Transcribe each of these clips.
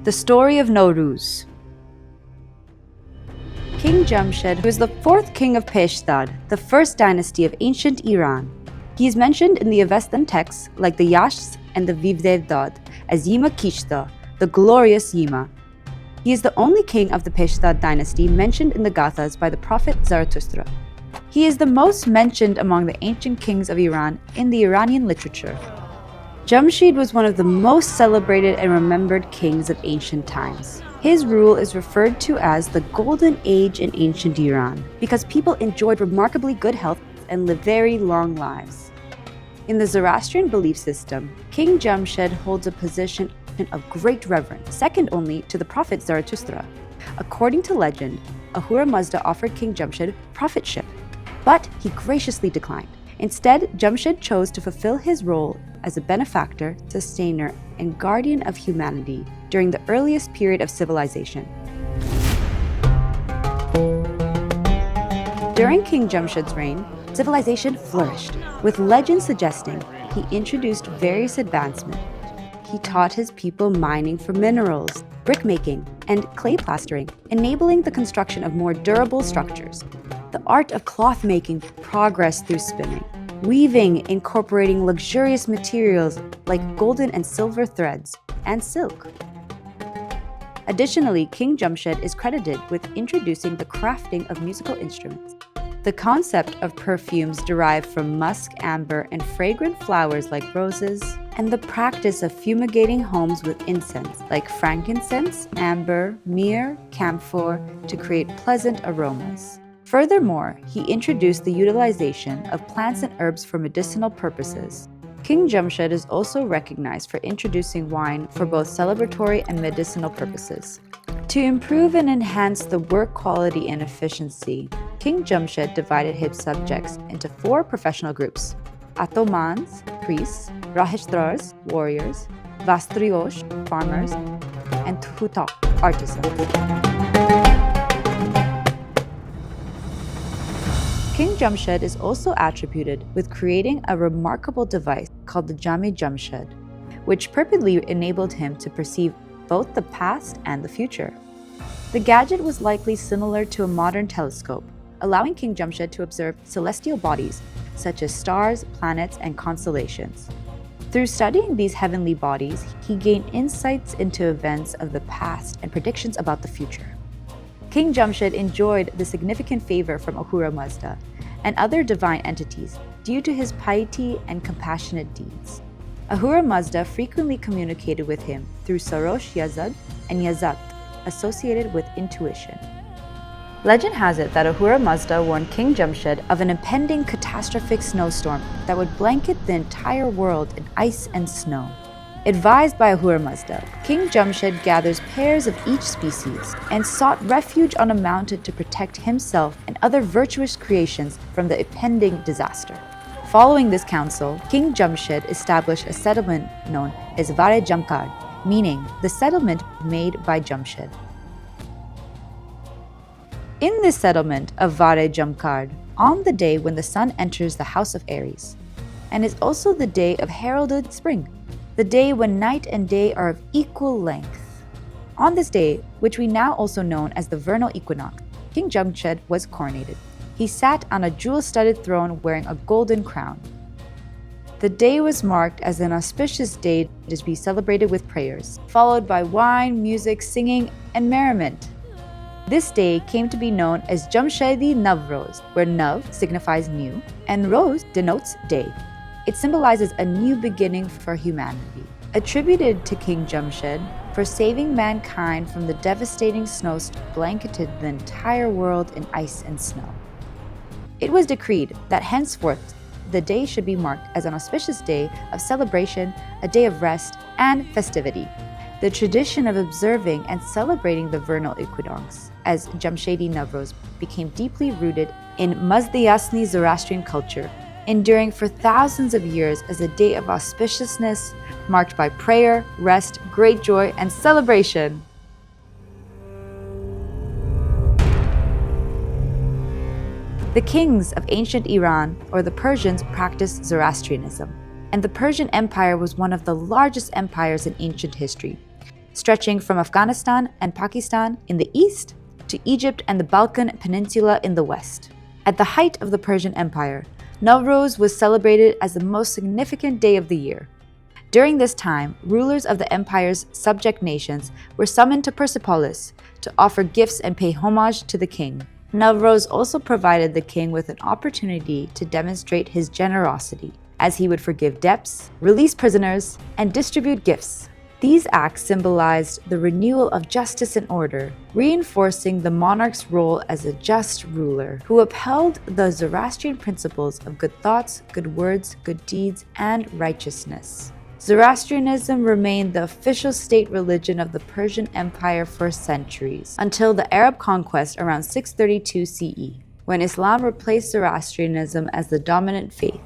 The story of Nooruz. King Jamsheed was the fourth king of Peshdad, the first dynasty of ancient Iran. He is mentioned in the Avestan texts like the Yashts and the Vivdevdad as Yima Kishta, the glorious Yima. He is the only king of the Peshdad dynasty mentioned in the Gathas by the prophet Zarathustra. He is the most mentioned among the ancient kings of Iran in the Iranian literature. Jamsheed was one of the most celebrated and remembered kings of ancient times. His rule is referred to as the Golden Age in ancient Iran because people enjoyed remarkably good health and lived very long lives. In the Zoroastrian belief system, King Jamsheed holds a position of great reverence, second only to the prophet Zarathustra. According to legend, Ahura Mazda offered King Jamsheed prophetship, but he graciously declined. Instead, Jamsheed chose to fulfill his role as a benefactor, sustainer, and guardian of humanity during the earliest period of civilization. During King Jamsheed's reign, civilization flourished, with legends suggesting he introduced various advancements. He taught his people mining for minerals, brickmaking, and clay plastering, enabling the construction of more durable structures. The art of cloth making progressed through spinning, weaving incorporating luxurious materials like golden and silver threads, and silk. Additionally, King Jamsheed is credited with introducing the crafting of musical instruments. The concept of perfumes derived from musk, amber, and fragrant flowers like roses, and the practice of fumigating homes with incense like frankincense, amber, myrrh, camphor to create pleasant aromas. Furthermore, he introduced the utilization of plants and herbs for medicinal purposes. King Jamsheed is also recognized for introducing wine for both celebratory and medicinal purposes. To improve and enhance the work quality and efficiency, King Jamsheed divided his subjects into 4 professional groups: Atomans, priests, Rahishdars, warriors, Vastriosh, farmers, and Tutak, artisans. King Jamsheed is also attributed with creating a remarkable device called the Jami Jamsheed, which purportedly enabled him to perceive both the past and the future. The gadget was likely similar to a modern telescope, allowing King Jamsheed to observe celestial bodies such as stars, planets, and constellations. Through studying these heavenly bodies, he gained insights into events of the past and predictions about the future. King Jamsheed enjoyed the significant favor from Ahura Mazda and other divine entities due to his piety and compassionate deeds. Ahura Mazda frequently communicated with him through Sarosh Yazad and Yazat, associated with intuition. Legend has it that Ahura Mazda warned King Jamsheed of an impending catastrophic snowstorm that would blanket the entire world in ice and snow. Advised by Ahura Mazda, King Jamsheed gathers pairs of each species and sought refuge on a mountain to protect himself and other virtuous creations from the impending disaster. Following this counsel, King Jamsheed established a settlement known as Vare Jamkar, meaning the settlement made by Jamsheed. In this settlement of Vare Jamkar, on the day when the sun enters the house of Aries, and is also the day of heralded spring, the day when night and day are of equal length. On this day, which we now also know as the vernal equinox, King Jamsheed was coronated. He sat on a jewel-studded throne wearing a golden crown. The day was marked as an auspicious day to be celebrated with prayers, followed by wine, music, singing, and merriment. This day came to be known as Jamsheedi Navruz, where Nav signifies new, and Roz denotes day. It symbolizes a new beginning for humanity. Attributed to King Jamsheed for saving mankind from the devastating snows blanketed the entire world in ice and snow. It was decreed that henceforth the day should be marked as an auspicious day of celebration, a day of rest, and festivity. The tradition of observing and celebrating the vernal equinox as Jamsheedi Nowruz became deeply rooted in Mazdayasni Zoroastrian culture, enduring for thousands of years as a day of auspiciousness marked by prayer, rest, great joy, and celebration. The kings of ancient Iran, or the Persians, practiced Zoroastrianism, and the Persian Empire was one of the largest empires in ancient history. stretching from Afghanistan and Pakistan in the east to Egypt and the Balkan Peninsula in the west. At the height of the Persian Empire, Navruz was celebrated as the most significant day of the year. During this time, rulers of the empire's subject nations were summoned to Persepolis to offer gifts and pay homage to the king. Navruz also provided the king with an opportunity to demonstrate his generosity, as he would forgive debts, release prisoners, and distribute gifts. These acts symbolized the renewal of justice and order, reinforcing the monarch's role as a just ruler who upheld the Zoroastrian principles of good thoughts, good words, good deeds, and righteousness. Zoroastrianism remained the official state religion of the Persian Empire for centuries, until the Arab conquest around 632 CE, when Islam replaced Zoroastrianism as the dominant faith.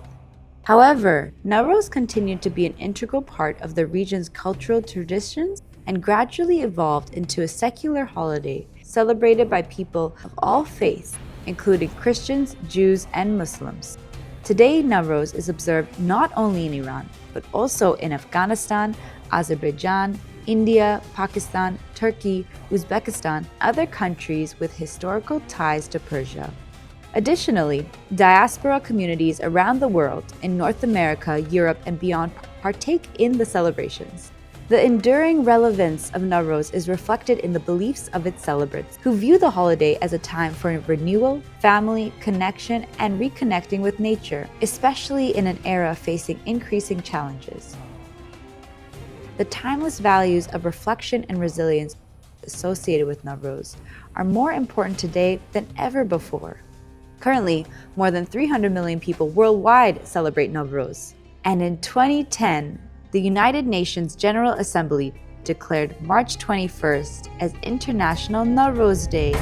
However, Navruz continued to be an integral part of the region's cultural traditions and gradually evolved into a secular holiday celebrated by people of all faiths, including Christians, Jews, and Muslims. Today, Navruz is observed not only in Iran, but also in Afghanistan, Azerbaijan, India, Pakistan, Turkey, Uzbekistan, other countries with historical ties to Persia. Additionally, diaspora communities around the world in North America, Europe, and beyond partake in the celebrations. The enduring relevance of Navruz is reflected in the beliefs of its celebrants, who view the holiday as a time for renewal, family, connection, and reconnecting with nature, especially in an era facing increasing challenges. The timeless values of reflection and resilience associated with Navruz are more important today than ever before. Currently, more than 300 million people worldwide celebrate Navruz, and in 2010, the United Nations General Assembly declared March 21st as International Nooruz Day.